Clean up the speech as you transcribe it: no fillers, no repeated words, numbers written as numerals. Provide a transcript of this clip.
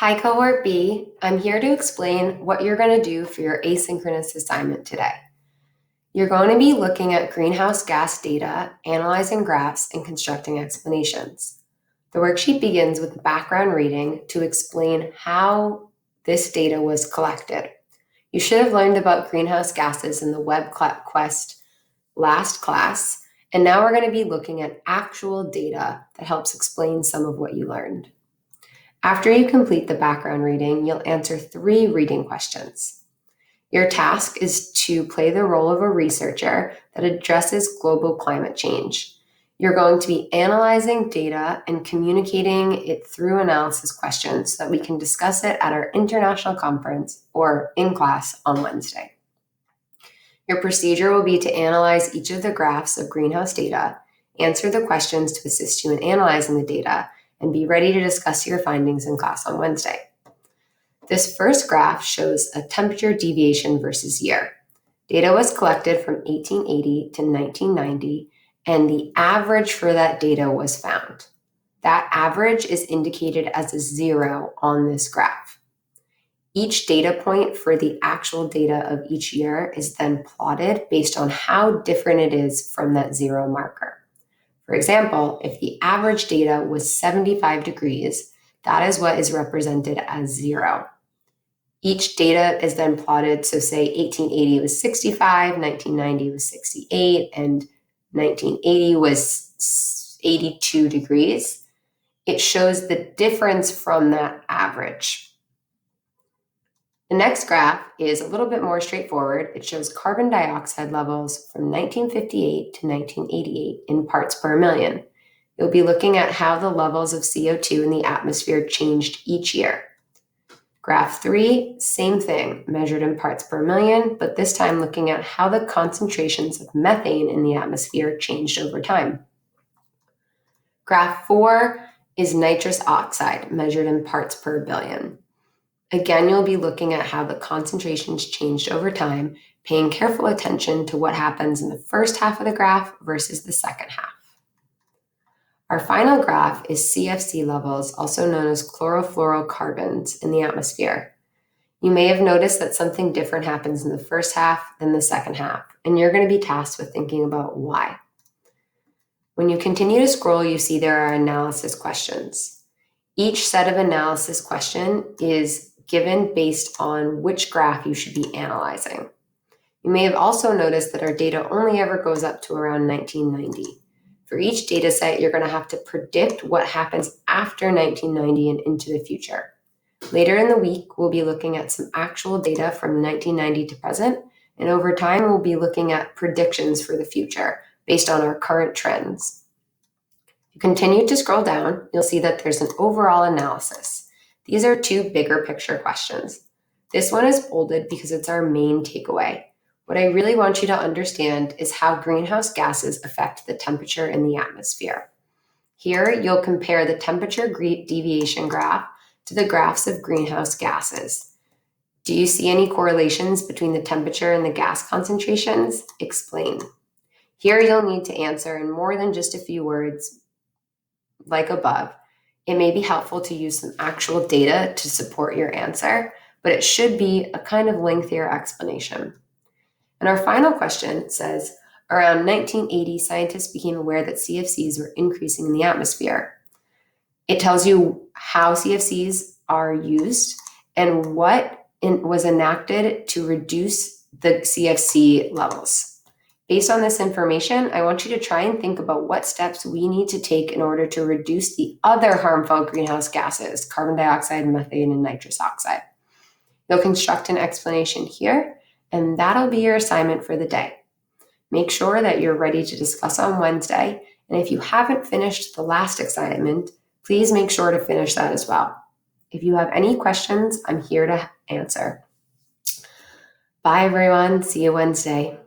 Hi, Cohort B. I'm here to explain what you're going to do for your asynchronous assignment today. You're going to be looking at greenhouse gas data, analyzing graphs, and constructing explanations. The worksheet begins with background reading to explain how this data was collected. You should have learned about greenhouse gases in the Web Quest last class, and now we're going to be looking at actual data that helps explain some of what you learned. After you complete the background reading, you'll answer 3 reading questions. Your task is to play the role of a researcher that addresses global climate change. You're going to be analyzing data and communicating it through analysis questions so that we can discuss it at our international conference or in class on Wednesday. Your procedure will be to analyze each of the graphs of greenhouse data, answer the questions to assist you in analyzing the data, and be ready to discuss your findings in class on Wednesday. This first graph shows a temperature deviation versus year. Data was collected from 1880 to 1990, and the average for that data was found. That average is indicated as a 0 on this graph. Each data point for the actual data of each year is then plotted based on how different it is from that 0 marker. For example, if the average data was 75 degrees, that is what is represented as 0. Each data is then plotted, so say 1880 was 65, 1990 was 68, and 1980 was 82 degrees. It shows the difference from that average. The next graph is a little bit more straightforward. It shows carbon dioxide levels from 1958 to 1988 in parts per million. You'll be looking at how the levels of CO2 in the atmosphere changed each year. Graph 3, same thing, measured in parts per million, but this time looking at how the concentrations of methane in the atmosphere changed over time. Graph 4 is nitrous oxide, measured in parts per billion. Again, you'll be looking at how the concentrations changed over time, paying careful attention to what happens in the first half of the graph versus the second half. Our final graph is CFC levels, also known as chlorofluorocarbons, in the atmosphere. You may have noticed that something different happens in the first half than the second half, and you're going to be tasked with thinking about why. When you continue to scroll, you see there are analysis questions. Each set of analysis question is given based on which graph you should be analyzing. You may have also noticed that our data only ever goes up to around 1990. For each data set, you're going to have to predict what happens after 1990 and into the future. Later in the week, we'll be looking at some actual data from 1990 to present, and over time, we'll be looking at predictions for the future based on our current trends. If you continue to scroll down, you'll see that there's an overall analysis. These are 2 bigger picture questions. This one is bolded because it's our main takeaway. What I really want you to understand is how greenhouse gases affect the temperature in the atmosphere. Here, you'll compare the temperature deviation graph to the graphs of greenhouse gases. Do you see any correlations between the temperature and the gas concentrations? Explain. Here, you'll need to answer in more than just a few words, like above. It may be helpful to use some actual data to support your answer, but it should be a kind of lengthier explanation. And our final question says, around 1980, scientists became aware that CFCs were increasing in the atmosphere. It tells you how CFCs are used and what was enacted to reduce the CFC levels. Based on this information, I want you to try and think about what steps we need to take in order to reduce the other harmful greenhouse gases, carbon dioxide, methane, and nitrous oxide. You'll construct an explanation here, and that'll be your assignment for the day. Make sure that you're ready to discuss on Wednesday, and if you haven't finished the last assignment, please make sure to finish that as well. If you have any questions, I'm here to answer. Bye, everyone. See you Wednesday.